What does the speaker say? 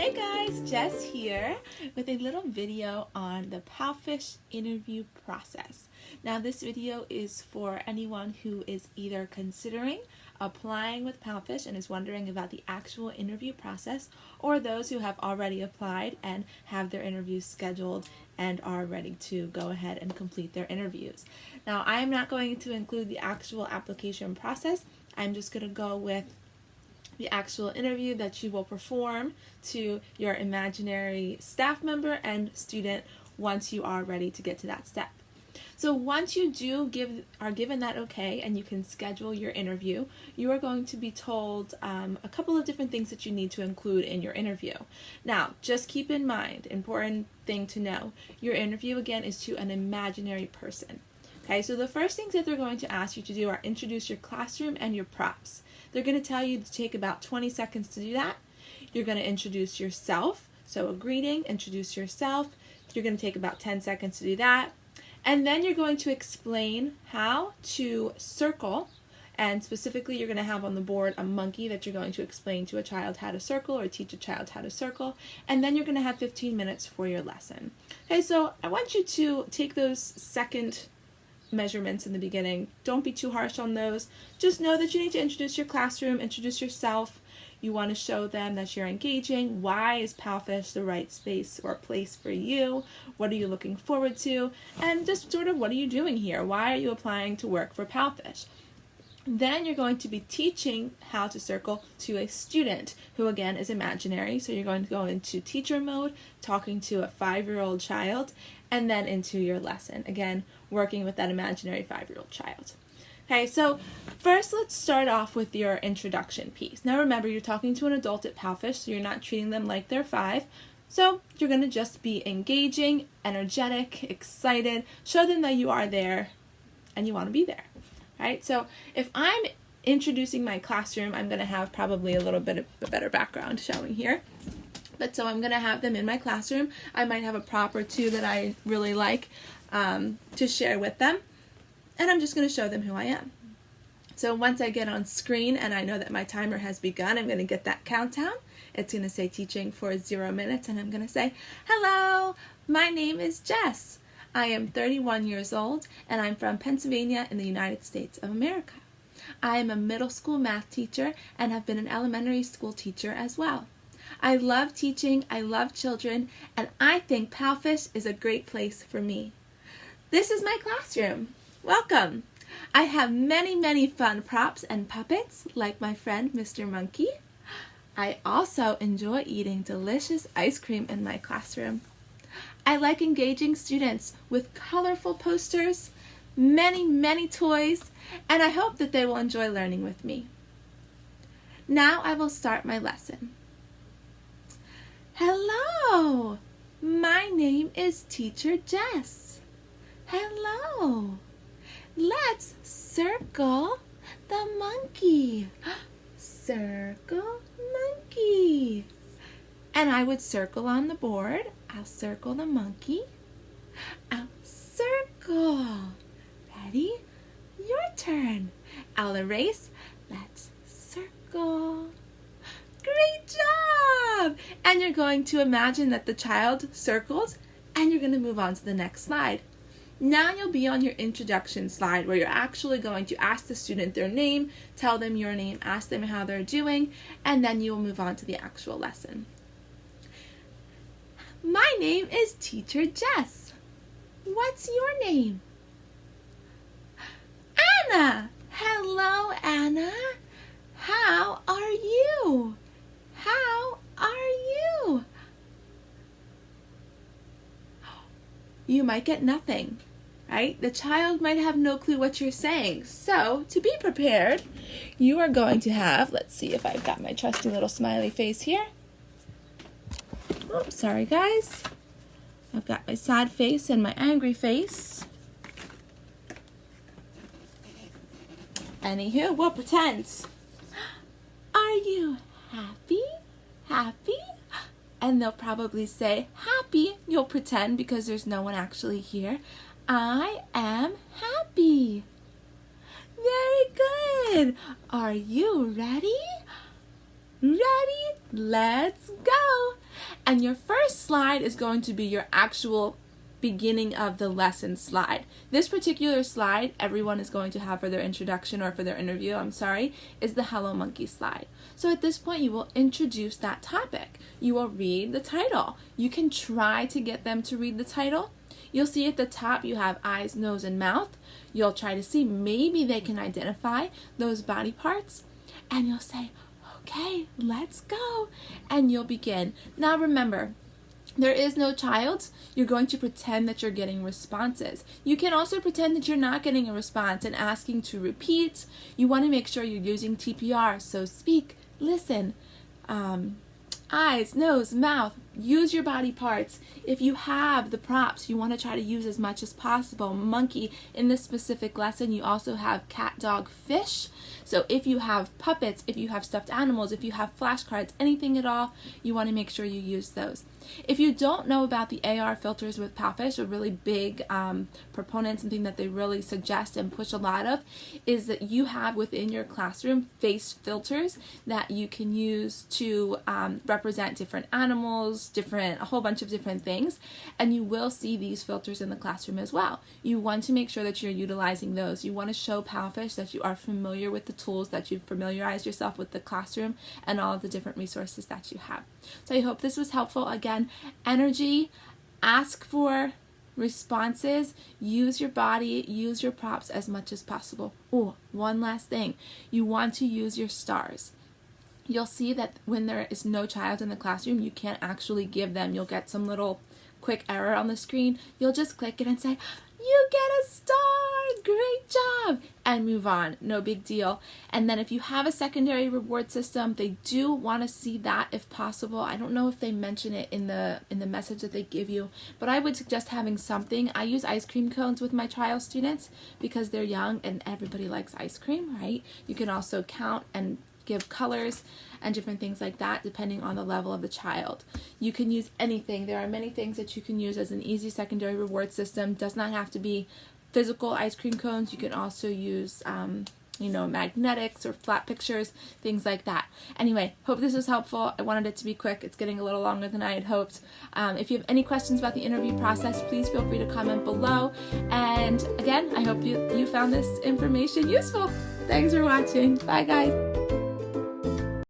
Hey guys, Jess here with a little video on the PalFish interview process. Now this video is for anyone who is either considering applying with PalFish and is wondering about the actual interview process, or those who have already applied and have their interviews scheduled and are ready to go ahead and complete their interviews. Now I am not going to include the actual application process. I'm just going to go with the actual interview that you will perform to your imaginary staff member and student once you are ready to get to that step. So once you are given that okay and you can schedule your interview, you are going to be told a couple of different things that you need to include in your interview. Now, just keep in mind, important thing to know, your interview again is to an imaginary person. Okay, so the first things that they're going to ask you to do are introduce your classroom and your props. They're going to tell you to take about 20 seconds to do that. You're going to introduce yourself, so a greeting, introduce yourself. You're going to take about 10 seconds to do that. And then you're going to explain how to circle, and specifically you're going to have on the board a monkey that you're going to explain to a child how to circle or teach a child how to circle. And then you're going to have 15 minutes for your lesson. Okay, so I want you to take those second measurements in the beginning. Don't be too harsh on those. Just know that you need to introduce your classroom, introduce yourself. You want to show them that you're engaging. Why is PalFish the right space or place for you? What are you looking forward to? And just sort of, what are you doing here? Why are you applying to work for PalFish? Then you're going to be teaching how to circle to a student who again is imaginary. So you're going to go into teacher mode, talking to a 5-year-old child, and then into your lesson. Again, working with that imaginary 5-year-old child. Okay, so first let's start off with your introduction piece. Now remember, you're talking to an adult at PalFish, so you're not treating them like they're 5. So you're going to just be engaging, energetic, excited, show them that you are there and you want to be there. Right? So if I'm introducing my classroom, I'm going to have probably a little bit of a better background showing here. But so I'm going to have them in my classroom. I might have a prop or two that I really like to share with them. And I'm just going to show them who I am. So once I get on screen and I know that my timer has begun, I'm going to get that countdown. It's going to say teaching for 0 minutes, and I'm going to say, hello, my name is Jess. I am 31 years old, and I'm from Pennsylvania in the United States of America. I am a middle school math teacher and have been an elementary school teacher as well. I love teaching, I love children, and I think PalFish is a great place for me. This is my classroom. Welcome. I have many, many fun props and puppets, like my friend Mr. Monkey. I also enjoy eating delicious ice cream in my classroom. I like engaging students with colorful posters, many, many toys, and I hope that they will enjoy learning with me. Now I will start my lesson. Hello, my name is Teacher Jess. Hello, let's circle the monkey. Circle monkey. And I would circle on the board. I'll circle the monkey. I'll circle. Ready? Your turn. I'll erase. Let's circle. Great job! And you're going to imagine that the child circled, and you're going to move on to the next slide. Now you'll be on your introduction slide, where you're actually going to ask the student their name, tell them your name, ask them how they're doing, and then you'll move on to the actual lesson. My name is Teacher Jess. What's your name? Anna. Hello, Anna. How are you? How are you? You might get nothing, right? The child might have no clue what you're saying. So, to be prepared, you are going to have, let's see if I've got my trusty little smiley face here. Oops, sorry guys. I've got my sad face and my angry face. Anywho, we'll pretend. Are you happy? Happy? And they'll probably say, happy. You'll pretend because there's no one actually here. I am happy. Very good. Are you ready? Ready? Let's go. And your first slide is going to be your actual beginning of the lesson slide. This particular slide everyone is going to have for their introduction or for their interview, is the Hello Monkey slide. So at this point you will introduce that topic. You will read the title. You can try to get them to read the title. You'll see at the top you have eyes, nose, and mouth. You'll try to see maybe they can identify those body parts, and you'll say, okay, let's go, and you'll begin. Now remember, there is no child. You're going to pretend that you're getting responses. You can also pretend that you're not getting a response and asking to repeat. You want to make sure you're using TPR, so speak, listen, eyes, nose, mouth. Use your body parts. If you have the props, you want to try to use as much as possible. Monkey, in this specific lesson, you also have cat, dog, fish. So if you have puppets, if you have stuffed animals, if you have flashcards, anything at all, you want to make sure you use those. If you don't know about the AR filters with PalFish, a really big proponent, something that they really suggest and push a lot of, is that you have within your classroom face filters that you can use to represent different animals, a whole bunch of different things, and you will see these filters in the classroom as well. You want to make sure that you're utilizing those. You want to show PalFish that you are familiar with the tools, that you've familiarized yourself with the classroom and all of the different resources that you have. So I hope this was helpful. Again, energy, ask for responses, use your body, use your props as much as possible. Oh, one last thing. You want to use your stars. You'll see that when there is no child in the classroom, you can't actually give them. You'll get some little quick error on the screen. You'll just click it and say, you get a star, great job, and move on, no big deal. And then if you have a secondary reward system, they do want to see that if possible. I don't know if they mention it in the message that they give you, but I would suggest having something. I use ice cream cones with my trial students because they're young and everybody likes ice cream, right? You can also count and give colors and different things like that depending on the level of the child. You can use anything. There are many things that you can use as an easy secondary reward system. Does not have to be physical ice cream cones. You can also use magnetics or flat pictures, things like that. Anyway, hope this was helpful. I wanted it to be quick. It's getting a little longer than I had hoped. If you have any questions about the interview process, please feel free to comment below. And again, I hope you found this information useful. Thanks for watching. Bye, guys.